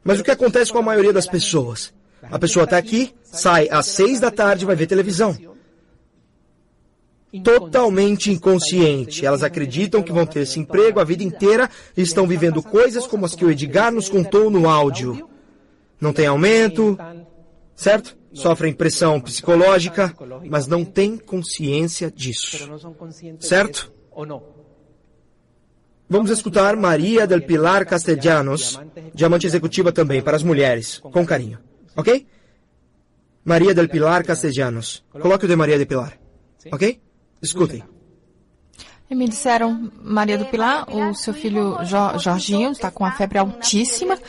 Mas o que acontece com a maioria das pessoas? A pessoa está aqui, sai às 6 da tarde e vai ver televisão. Totalmente inconsciente. Elas acreditam que vão ter esse emprego a vida inteira e estão vivendo coisas como as que o Edgar nos contou no áudio. Não tem aumento, certo? Sofrem pressão psicológica, mas não têm consciência disso. Certo? Vamos escutar Maria del Pilar Castellanos, diamante executiva também, para as mulheres, com carinho. Ok? Maria del Pilar Castellanos. Coloque o de Maria del Pilar. Ok? Escutem. E me disseram, Maria do Pilar, o seu filho Jorginho está com uma febre altíssima,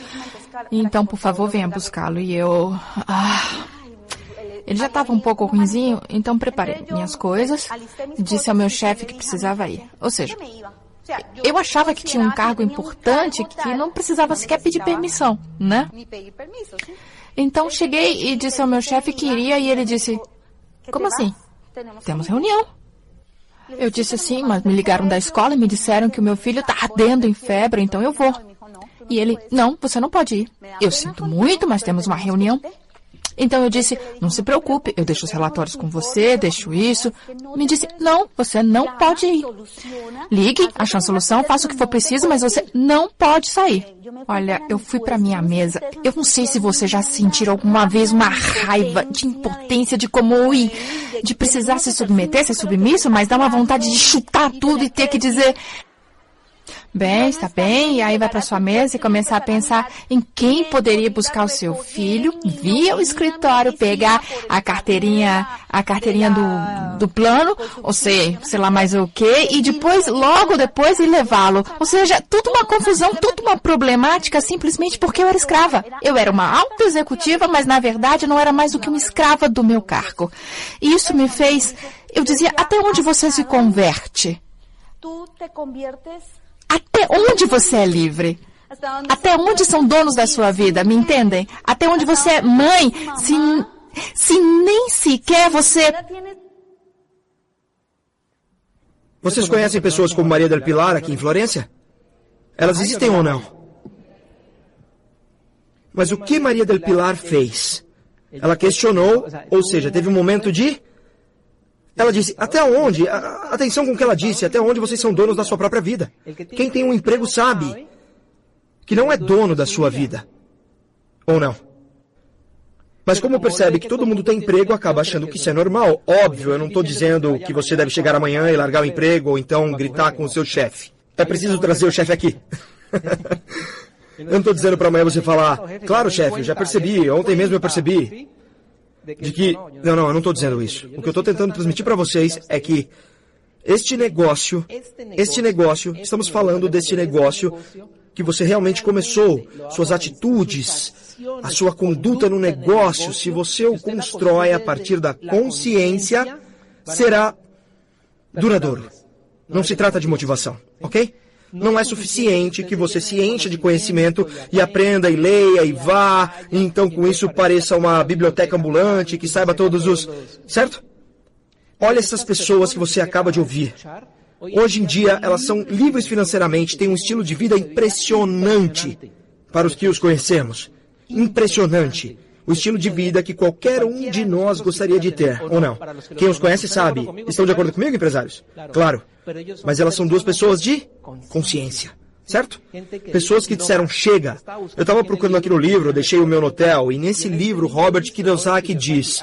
então, por favor, venha buscá-lo. E eu... Ele já estava um pouco ruinzinho, então preparei minhas coisas e disse ao meu chefe que precisava ir. Ou seja, eu achava que tinha um cargo importante que não precisava sequer pedir permissão, né? Então cheguei e disse ao meu chefe que iria e ele disse, como assim? Temos reunião. Eu disse assim, mas me ligaram da escola e me disseram que o meu filho está ardendo em febre, então eu vou. E ele, não, você não pode ir. Eu sinto muito, mas temos uma reunião. Então eu disse, não se preocupe, eu deixo os relatórios com você, deixo isso. Me disse, não, você não pode ir. Ligue, ache uma solução, faça o que for preciso, mas você não pode sair. Olha, eu fui para minha mesa. Eu não sei se você já sentiu alguma vez uma raiva de impotência, de como ir, de precisar se submeter, ser submisso, mas dá uma vontade de chutar tudo e ter que dizer... Bem, está bem, e aí vai para sua mesa e começar a pensar em quem poderia buscar o seu filho, via o escritório, pegar a carteirinha do plano, ou sei lá mais o quê, e depois, logo depois, ir levá-lo. Ou seja, tudo uma confusão, tudo uma problemática, simplesmente porque eu era escrava. Eu era uma alta executiva, mas na verdade não era mais do que uma escrava do meu cargo. E isso me fez, eu dizia, até onde você se converte? Até onde você é livre? Até onde são donos da sua vida, me entendem? Até onde você é mãe, se nem sequer você... Vocês conhecem pessoas como Maria del Pilar aqui em Florença? Elas existem ou não? Mas o que Maria del Pilar fez? Ela questionou, ou seja, teve um momento de... Ela disse, até onde? Atenção com o que ela disse, até onde vocês são donos da sua própria vida. Quem tem um emprego sabe que não é dono da sua vida. Ou não? Mas como percebe que todo mundo tem emprego, acaba achando que isso é normal. Óbvio, eu não estou dizendo que você deve chegar amanhã e largar o emprego ou então gritar com o seu chefe. É preciso trazer o chefe aqui. Eu não estou dizendo para amanhã você falar, claro, chefe, eu já percebi, ontem mesmo eu percebi. De que... Não, eu não estou dizendo isso. O que eu estou tentando transmitir para vocês é que este negócio, estamos falando desse negócio que você realmente começou, suas atitudes, a sua conduta no negócio, se você o constrói a partir da consciência, será duradouro. Não se trata de motivação, ok? Não é suficiente que você se encha de conhecimento e aprenda e leia e vá, e então com isso pareça uma biblioteca ambulante que saiba todos os... Certo? Olha essas pessoas que você acaba de ouvir. Hoje em dia, elas são livres financeiramente, têm um estilo de vida impressionante para os que os conhecemos. Impressionante. O estilo de vida que qualquer um de nós gostaria de ter, ou não? Quem os conhece sabe. Estão de acordo comigo, empresários? Claro. Mas elas são duas pessoas de consciência, certo? Pessoas que disseram, chega. Eu estava procurando aqui no livro, deixei o meu no hotel, e nesse livro, Robert Kiyosaki diz,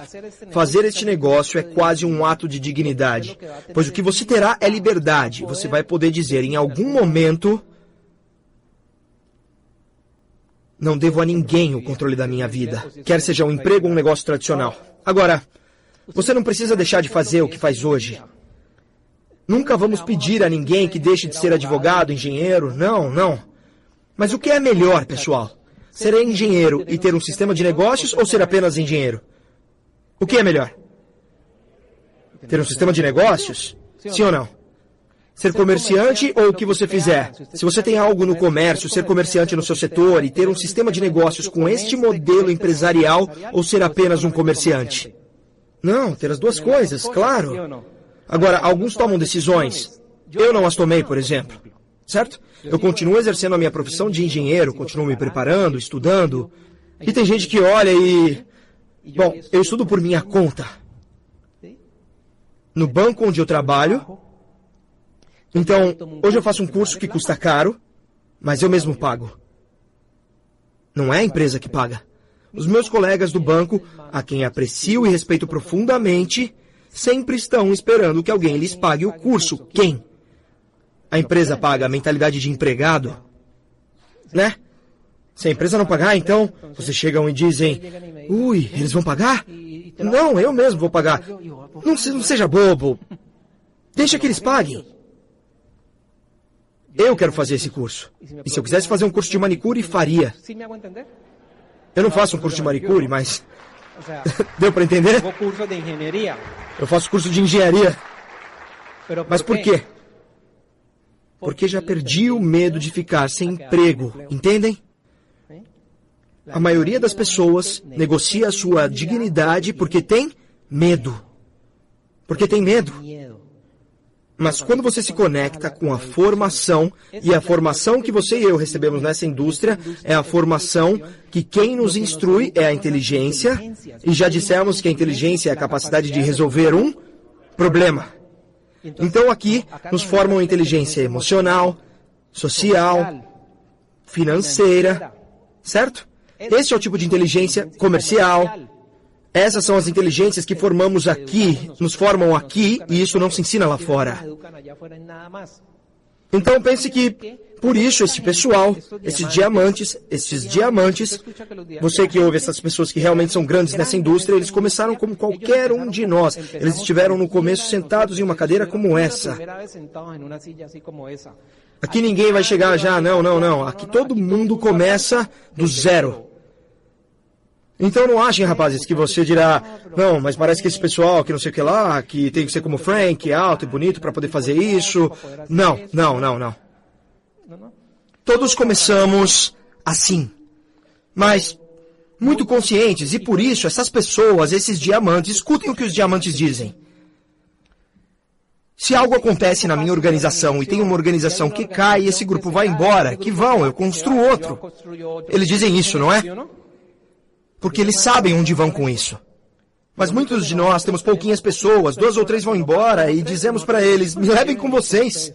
fazer este negócio é quase um ato de dignidade, pois o que você terá é liberdade. Você vai poder dizer, em algum momento, não devo a ninguém o controle da minha vida, quer seja um emprego ou um negócio tradicional. Agora, você não precisa deixar de fazer o que faz hoje. Nunca vamos pedir a ninguém que deixe de ser advogado, engenheiro, não. Mas o que é melhor, pessoal? Ser engenheiro e ter um sistema de negócios ou ser apenas engenheiro? O que é melhor? Ter um sistema de negócios? Sim ou não? Ser comerciante ou o que você fizer? Se você tem algo no comércio, ser comerciante no seu setor e ter um sistema de negócios com este modelo empresarial ou ser apenas um comerciante? Não, ter as duas coisas, claro. Agora, alguns tomam decisões. Eu não as tomei, por exemplo. Certo? Eu continuo exercendo a minha profissão de engenheiro, continuo me preparando, estudando. E tem gente que olha e... Bom, eu estudo por minha conta. No banco onde eu trabalho. Então, hoje eu faço um curso que custa caro, mas eu mesmo pago. Não é a empresa que paga. Os meus colegas do banco, a quem aprecio e respeito profundamente, sempre estão esperando que alguém lhes pague o curso. Quem? A empresa paga a mentalidade de empregado, né? Se a empresa não pagar, então, vocês chegam e dizem, ui, eles vão pagar? Não, eu mesmo vou pagar. Não seja bobo. Deixa que eles paguem. Eu quero fazer esse curso. E se eu quisesse fazer um curso de manicure, faria. Eu não faço um curso de manicure, mas... Deu para entender? Eu faço curso de engenharia. Mas por quê? Porque já perdi o medo de ficar sem emprego, entendem? A maioria das pessoas negocia a sua dignidade porque tem medo. Porque tem medo. Mas quando você se conecta com a formação, e a formação que você e eu recebemos nessa indústria é a formação que quem nos instrui é a inteligência, e já dissemos que a inteligência é a capacidade de resolver um problema. Então aqui nos formam inteligência emocional, social, financeira, certo? Esse é o tipo de inteligência comercial. Essas são as inteligências que formamos aqui, nos formam aqui, e isso não se ensina lá fora. Então pense que, por isso, esse pessoal, esses diamantes, você que ouve essas pessoas que realmente são grandes nessa indústria, eles começaram como qualquer um de nós. Eles estiveram no começo sentados em uma cadeira como essa. Aqui ninguém vai chegar já, não. Aqui todo mundo começa do zero. Então não achem, rapazes, que você dirá, não, mas parece que esse pessoal que não sei o que lá, que tem que ser como Frank, alto e bonito para poder fazer isso. Não. Todos começamos assim, mas muito conscientes, e por isso essas pessoas, esses diamantes, escutem o que os diamantes dizem. Se algo acontece na minha organização e tem uma organização que cai e esse grupo vai embora, que vão, eu construo outro. Eles dizem isso, não é? Porque eles sabem onde vão com isso. Mas muitos de nós temos pouquinhas pessoas, 2 ou 3 vão embora e dizemos para eles, me levem com vocês.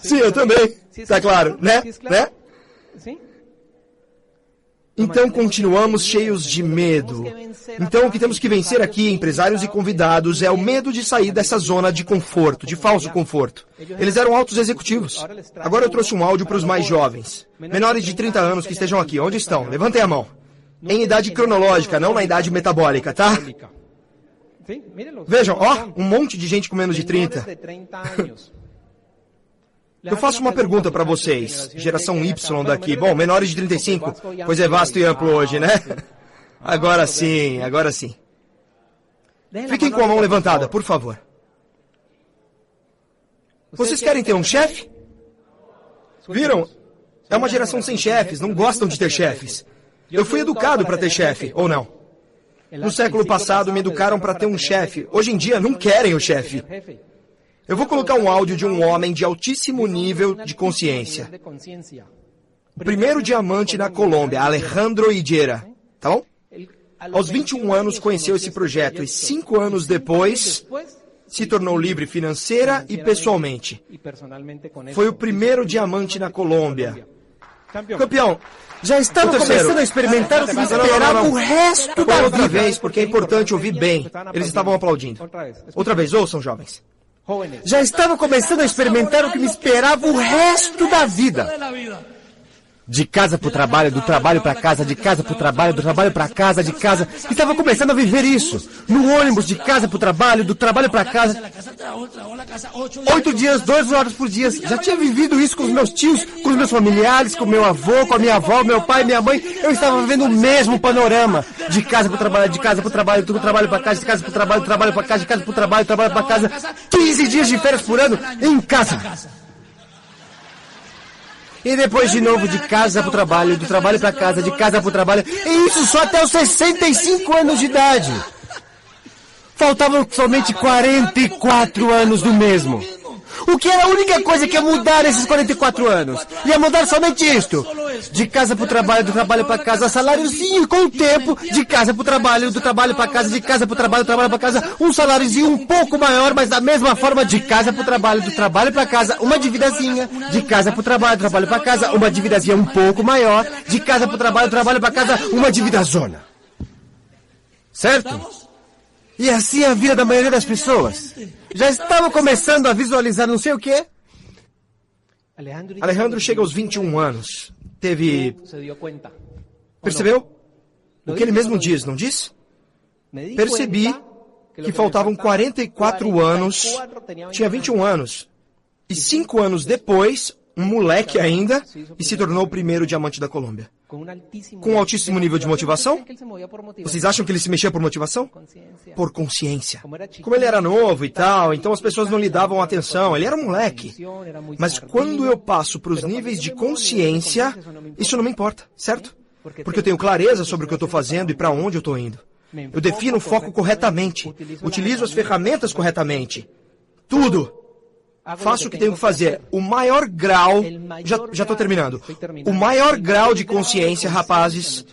Sim, eu também. Tá claro, né? Então continuamos cheios de medo. Então o que temos que vencer aqui, empresários e convidados, é o medo de sair dessa zona de conforto, de falso conforto. Eles eram altos executivos. Agora eu trouxe um áudio para os mais jovens. Menores de 30 anos que estejam aqui. Onde estão? Levantem a mão. Em idade cronológica, não na idade metabólica, tá? Vejam, um monte de gente com menos de 30. Eu faço uma pergunta para vocês, geração Y daqui. Bom, menores de 35, pois é vasto e amplo hoje, né? Agora sim. Fiquem com a mão levantada, por favor. Vocês querem ter um chefe? Viram? É uma geração sem chefes, não gostam de ter chefes. Eu fui educado para ter chefe, ou não? No século passado me educaram para ter um chefe. Hoje em dia não querem o chefe. Eu vou colocar um áudio de um homem de altíssimo nível de consciência. O primeiro diamante na Colômbia, Alejandro Higuera. Tá bom? Aos 21 anos conheceu esse projeto e 5 anos depois se tornou livre financeira e pessoalmente. Foi o primeiro diamante na Colômbia. Campeão, já estava começando a experimentar o que me esperava o resto da vida. Outra vez, porque é importante ouvir bem. Eles estavam aplaudindo. Outra vez, ouçam, jovens. Já estava começando a experimentar o que me esperava o resto da vida. De casa para o trabalho, do trabalho para casa, de casa para o trabalho, do trabalho para casa, de casa. Estava começando a viver isso. No ônibus, de casa para o trabalho, do trabalho para casa. 8 dias, 2 horas por dia. Já tinha vivido isso com os meus tios, com os meus familiares, com meu avô, com a minha avó, meu pai, minha mãe. Eu estava vivendo o mesmo panorama. De casa para o trabalho, de casa para o trabalho, do trabalho para casa, de casa para o trabalho, do trabalho para casa, de casa para o trabalho, do trabalho para casa. 15 dias de férias por ano em casa. E depois de novo de casa para o trabalho, do trabalho para casa, de casa para o trabalho. E isso só até os 65 anos de idade. Faltavam somente 44 anos do mesmo. O que era a única coisa que ia mudar nesses 44 anos? Ia mudar somente isto. De casa para o trabalho, do trabalho para casa, saláriozinho com o tempo. De casa para o trabalho, do trabalho para casa, de casa para o trabalho, do trabalho para casa. Um saláriozinho um pouco maior, mas da mesma forma, de casa para o trabalho, do trabalho para casa. Uma dívidazinha. De casa para o trabalho, do trabalho para casa. Uma dívidazinha um pouco maior. De casa para o trabalho, do trabalho para casa. Uma dívidazona. Certo? E assim é a vida da maioria das pessoas. Já estava começando a visualizar não sei o quê. Alejandro chega aos 21 anos. Percebeu? O que ele mesmo diz, não diz? Percebi que faltavam 44 anos. Tinha 21 anos. E 5 anos depois, um moleque ainda, e se tornou o primeiro diamante da Colômbia. Com um altíssimo nível de motivação? Vocês acham que ele se mexia por motivação? Por consciência. Como ele era novo e tal, então as pessoas não lhe davam atenção. Ele era um moleque. Mas quando eu passo para os níveis de consciência, isso não me importa, certo? Porque eu tenho clareza sobre o que eu estou fazendo e para onde eu estou indo. Eu defino o foco corretamente. Utilizo as ferramentas corretamente. Tudo. Faço o que tenho que fazer. O maior grau... Já estou terminando. O maior grau de consciência, rapazes,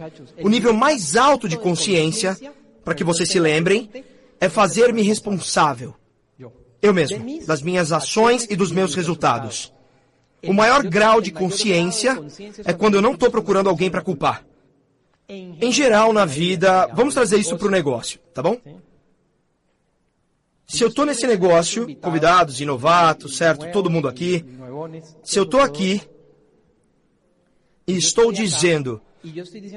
o nível mais alto de consciência, para que vocês se lembrem, é fazer-me responsável. Eu mesmo, das minhas ações e dos meus resultados. O maior grau de consciência é quando eu não estou procurando alguém para culpar. Em geral, na vida, vamos trazer isso para o negócio, tá bom? Se eu estou nesse negócio, convidados e novatos, certo? Todo mundo aqui. Se eu estou aqui e estou dizendo,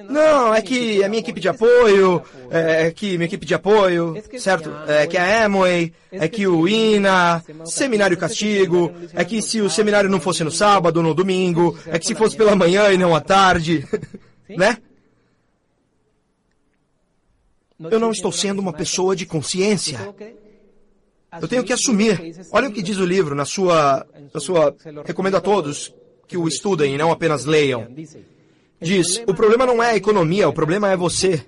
não, é que a minha equipe de apoio, certo? É que a Amway, é que o INA, seminário castigo, é que se o seminário não fosse no sábado ou no domingo, é que se fosse pela manhã e não à tarde, né? Eu não estou sendo uma pessoa de consciência. Eu tenho que assumir. Olha o que diz o livro na sua... Recomendo a todos que o estudem e não apenas leiam. Diz, o problema não é a economia, o problema é você.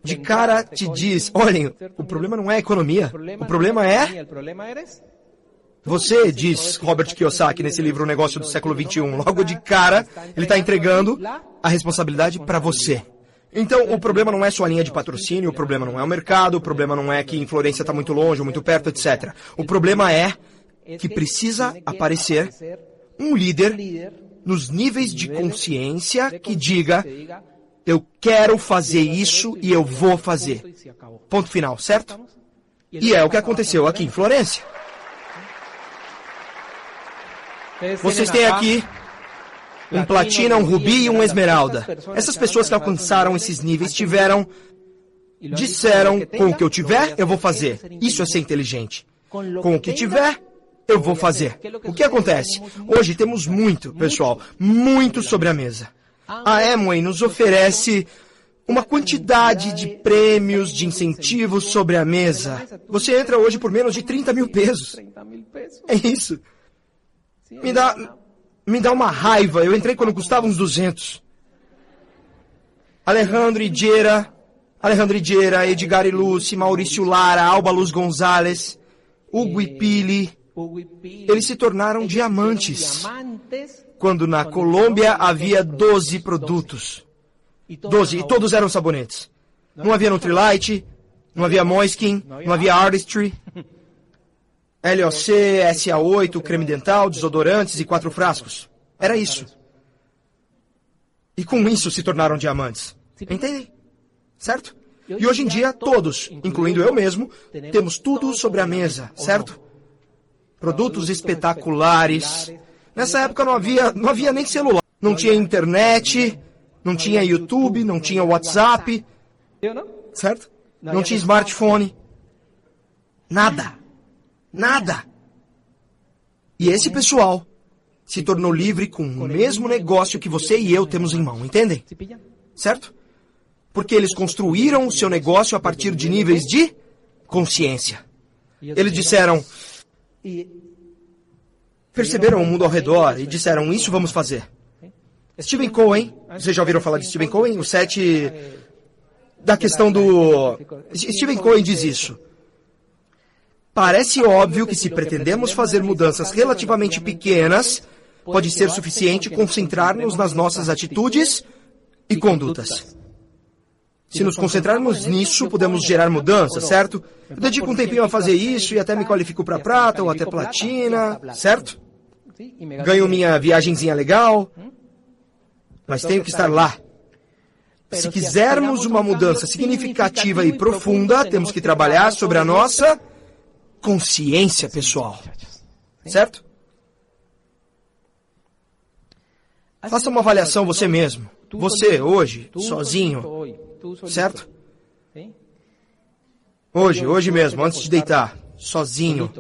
De cara te diz, olhem, o problema não é a economia, o problema é... Você, diz Robert Kiyosaki nesse livro O Negócio do Século XXI. Logo de cara, ele está entregando a responsabilidade para você. Então, o problema não é sua linha de patrocínio, o problema não é o mercado, o problema não é que em Florença está muito longe ou muito perto, etc. O problema é que precisa aparecer um líder nos níveis de consciência que diga, eu quero fazer isso e eu vou fazer. Ponto final, certo? E é o que aconteceu aqui em Florença. Vocês têm aqui um platina, um rubi e um esmeralda. Essas pessoas que alcançaram esses níveis disseram, com o que eu tiver, eu vou fazer. Isso é ser inteligente. Com o que tiver, eu vou fazer. O que acontece? Hoje temos muito, pessoal, muito sobre a mesa. A Amway nos oferece uma quantidade de prêmios, de incentivos sobre a mesa. Você entra hoje por menos de 30 mil pesos. É isso. Me dá uma raiva. Eu entrei quando custava uns 200. Alejandro Idiera, Edgar Ilucci, Maurício Lara, Alba Luz Gonzalez, Hugo Ipili. Eles se tornaram diamantes quando na Colômbia havia 12 produtos. 12, e todos eram sabonetes. Não havia Nutrilite, não havia Moiskin, não havia Artistry. LOC, SA8, creme dental, desodorantes e 4 frascos. Era isso. E com isso se tornaram diamantes. Entendem? Certo? E hoje em dia, todos, incluindo eu mesmo, temos tudo sobre a mesa, certo? Produtos espetaculares. Nessa época não havia nem celular. Não tinha internet, não tinha YouTube, não tinha WhatsApp. Certo? Não tinha smartphone. Nada. Nada. E esse pessoal se tornou livre com o mesmo negócio que você e eu temos em mão, entendem? Certo? Porque eles construíram o seu negócio a partir de níveis de consciência. Eles disseram... Perceberam o mundo ao redor e disseram, isso vamos fazer. Stephen Cohen, vocês já ouviram falar de Stephen Cohen? O 7 da questão do... Stephen Cohen diz isso. Parece óbvio que se pretendemos fazer mudanças relativamente pequenas, pode ser suficiente concentrar-nos nas nossas atitudes e condutas. Se nos concentrarmos nisso, podemos gerar mudanças, certo? Eu dedico um tempinho a fazer isso e até me qualifico para prata ou até platina, certo? Ganho minha viagenzinha legal, mas tenho que estar lá. Se quisermos uma mudança significativa e profunda, temos que trabalhar sobre a nossa consciência pessoal, certo? Faça uma avaliação você mesmo. Você, hoje, sozinho, certo? Hoje mesmo, antes de deitar, sozinho.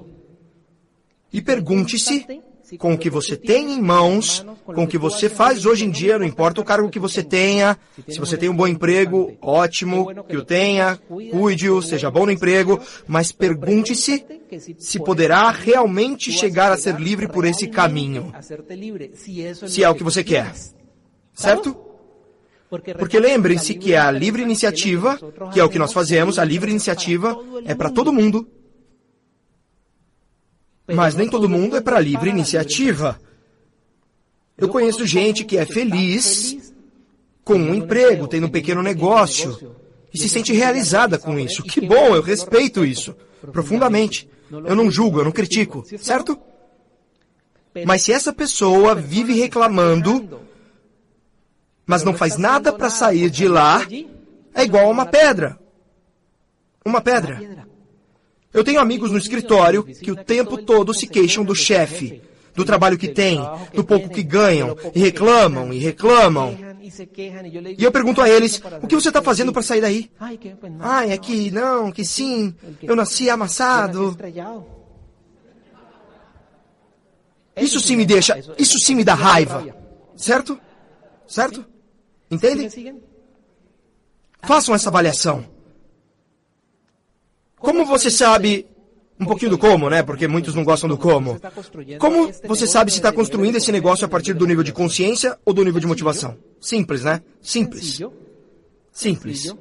E pergunte-se, com o que você tem em mãos, com o que você faz hoje em dia, não importa o cargo que você tenha, se você tem um bom emprego, ótimo, que o tenha, cuide-o, seja bom no emprego, mas pergunte-se se poderá realmente chegar a ser livre por esse caminho, se é o que você quer. certo? Porque lembrem-se que a livre iniciativa, que é o que nós fazemos, a livre iniciativa é para todo mundo. Mas nem todo mundo é para livre iniciativa. Eu conheço gente que é feliz com um emprego, tendo um pequeno negócio, e se sente realizada com isso. Que bom, eu respeito isso profundamente. Eu não julgo, eu não critico, certo? Mas se essa pessoa vive reclamando, mas não faz nada para sair de lá, é igual a uma pedra. Uma pedra. Eu tenho amigos no escritório que o tempo todo se queixam do chefe, do trabalho que tem, do pouco que ganham, e reclamam, e reclamam. E eu pergunto a eles, o que você está fazendo para sair daí? É que não, que sim, eu nasci amassado. Isso sim me dá raiva. Certo? Certo? Entendem? Façam essa avaliação. Como você sabe... Um pouquinho do como, né? Porque muitos não gostam do como. Como você sabe se está construindo esse negócio a partir do nível de consciência ou do nível de motivação? Simples, né? Simples. Simples.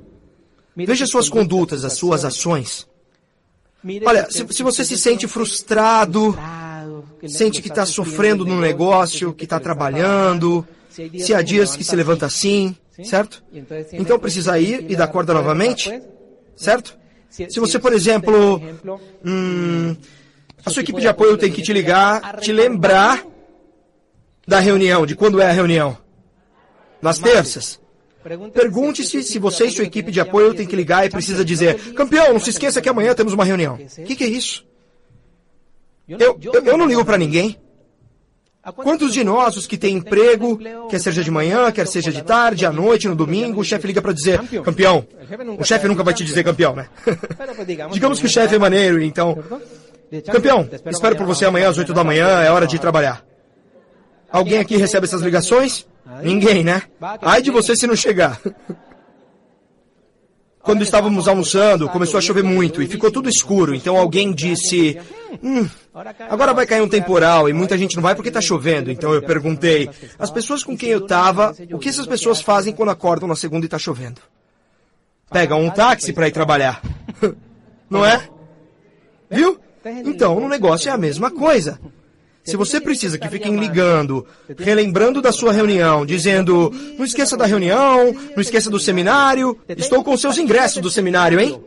Veja suas condutas, as suas ações. Olha, se você se sente frustrado, sente que está sofrendo no negócio, que está trabalhando, se há dias que se levanta assim, certo? Então precisa ir e dar corda novamente, certo? Se você, por exemplo, a sua equipe de apoio tem que te ligar, te lembrar da reunião, de quando é a reunião. Nas terças. Pergunte-se se você e sua equipe de apoio tem que ligar e precisa dizer, campeão, não se esqueça que amanhã temos uma reunião. O que é isso? Eu não ligo para ninguém. Quantos de nós, os que têm emprego, quer seja de manhã, quer seja de tarde, à noite, no domingo, o chefe liga para dizer, campeão. O chefe nunca vai te dizer campeão, né? Digamos que o chefe é maneiro, então... Campeão, espero por você amanhã às 8 da manhã, é hora de ir trabalhar. Alguém aqui recebe essas ligações? Ninguém, né? Ai de você se não chegar. Quando estávamos almoçando, começou a chover muito e ficou tudo escuro, então alguém disse... agora vai cair um temporal e muita gente não vai porque está chovendo. Então eu perguntei, as pessoas com quem eu estava, o que essas pessoas fazem quando acordam na segunda e está chovendo? Pegam um táxi para ir trabalhar. Não é? Viu? Então, no negócio é a mesma coisa. Se você precisa que fiquem ligando, relembrando da sua reunião, dizendo, não esqueça da reunião, não esqueça do seminário, estou com seus ingressos do seminário, hein?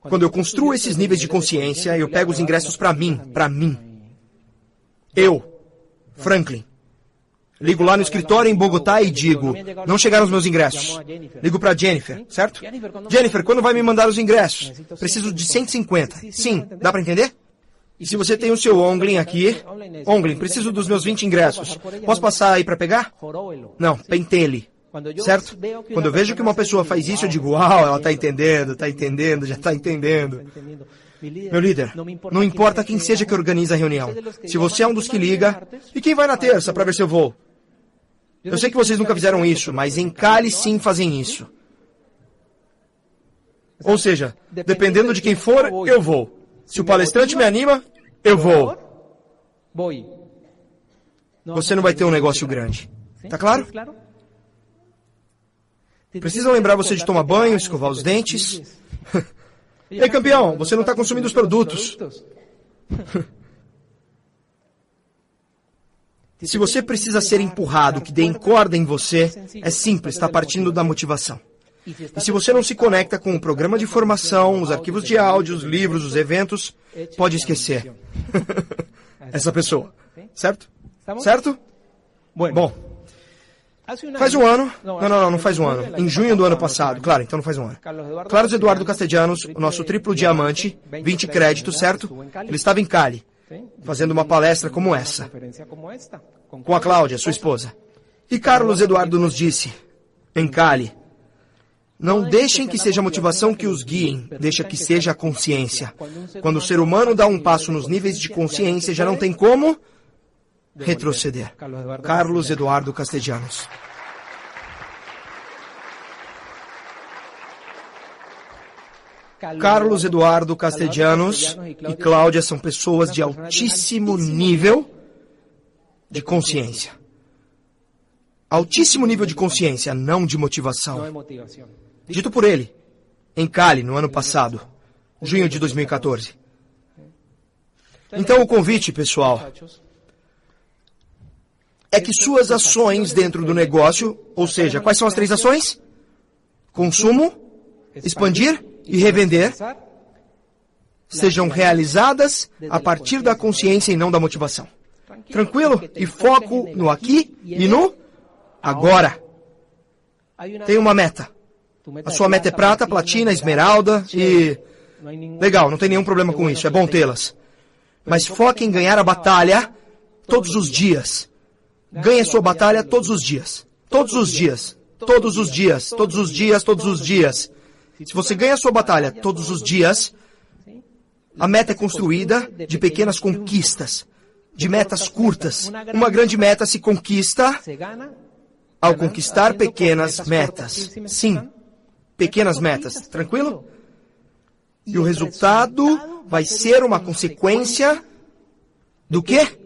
Quando eu construo esses níveis de consciência, eu pego os ingressos para mim. Eu, Franklin. Ligo lá no escritório em Bogotá e digo, não chegaram os meus ingressos. Ligo para Jennifer, certo? Jennifer, quando vai me mandar os ingressos? Preciso de 150. Sim, dá para entender? E se você tem o seu Onglin aqui... Onglin, preciso dos meus 20 ingressos. Posso passar aí para pegar? Não, pentele. Certo? Quando eu vejo que uma pessoa faz isso, eu digo, uau, ela está entendendo, já está entendendo. Meu líder, não importa quem seja que organiza a reunião. Se você é um dos que liga, e quem vai na terça para ver se eu vou? Eu sei que vocês nunca fizeram isso, mas em Cali sim fazem isso. Ou seja, dependendo de quem for, eu vou. Se o palestrante me anima, eu vou. Você não vai ter um negócio grande. Tá claro? Precisam lembrar você de tomar banho, escovar os dentes. Ei, campeão, você não está consumindo os produtos. Se você precisa ser empurrado, que dê corda em você, é simples, está partindo da motivação. E se você não se conecta com o programa de formação, os arquivos de áudio, os livros, os eventos, pode esquecer. Essa pessoa. Certo? Certo? Bom. Faz um ano. Não faz um ano. Em junho do ano passado. Claro, então não faz um ano. Carlos Eduardo Castellanos, o nosso triplo diamante, 20 créditos, certo? Ele estava em Cali, fazendo uma palestra como essa. Com a Cláudia, sua esposa. E Carlos Eduardo nos disse, em Cali, não deixem que seja a motivação que os guiem, deixa que seja a consciência. Quando o ser humano dá um passo nos níveis de consciência, já não tem como retroceder. Carlos Eduardo Castellanos. Carlos Eduardo Castellanos e Cláudia são pessoas de altíssimo nível de consciência. Altíssimo nível de consciência, não de motivação. Dito por ele, em Cali, no ano passado, junho de 2014. Então o convite, pessoal, é que suas ações dentro do negócio, ou seja, quais são as 3 ações? Consumo, expandir e revender, sejam realizadas a partir da consciência e não da motivação. Tranquilo? E foco no aqui e no agora. Tem uma meta. A sua meta é prata, platina, esmeralda e... Legal, não tem nenhum problema com isso, é bom tê-las. Mas foque em ganhar a batalha todos os dias. Ganhe a sua batalha todos os dias. Todos os dias. Todos os dias. Todos os dias. Todos os dias. Se você ganha a sua batalha todos os dias, a meta é construída de pequenas conquistas, de metas curtas. Uma grande meta se conquista ao conquistar pequenas metas. Sim, pequenas metas. Tranquilo? E o resultado vai ser uma consequência do quê?